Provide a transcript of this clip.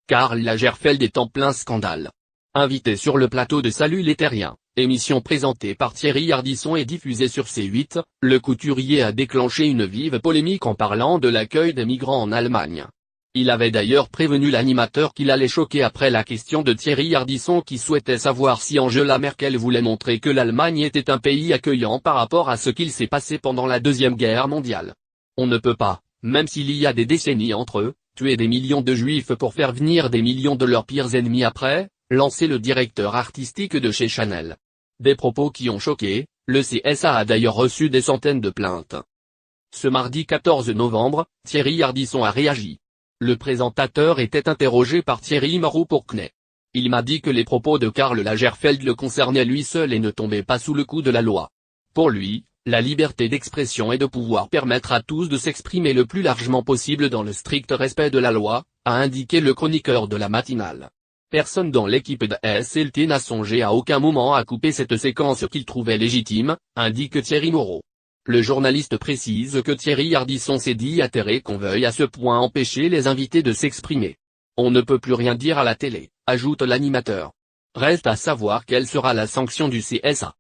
Karl Lagerfeld est en plein scandale. Invité sur le plateau de Salut les Terriens, émission présentée par Thierry Ardisson et diffusée sur C8, le couturier a déclenché une vive polémique en parlant de l'accueil des migrants en Allemagne. Il avait d'ailleurs prévenu l'animateur qu'il allait choquer après la question de Thierry Ardisson qui souhaitait savoir si Angela Merkel voulait montrer que l'Allemagne était un pays accueillant par rapport à ce qu'il s'est passé pendant la Deuxième Guerre mondiale. On ne peut pas, même s'il y a des décennies entre eux, tuer des millions de juifs pour faire venir des millions de leurs pires ennemis après, lançait le directeur artistique de chez Chanel. Des propos qui ont choqué, le CSA a d'ailleurs reçu des centaines de plaintes. Ce mardi 14 novembre, Thierry Ardisson a réagi. Le présentateur était interrogé par Thierry Marot pour CNeT. Il m'a dit que les propos de Karl Lagerfeld le concernaient lui seul et ne tombaient pas sous le coup de la loi. Pour lui, la liberté d'expression est de pouvoir permettre à tous de s'exprimer le plus largement possible dans le strict respect de la loi, a indiqué le chroniqueur de la matinale. Personne dans l'équipe de SLT n'a songé à aucun moment à couper cette séquence qu'il trouvait légitime, indique Thierry Marot. Le journaliste précise que Thierry Ardisson s'est dit atterré qu'on veuille à ce point empêcher les invités de s'exprimer. On ne peut plus rien dire à la télé, ajoute l'animateur. Reste à savoir quelle sera la sanction du CSA.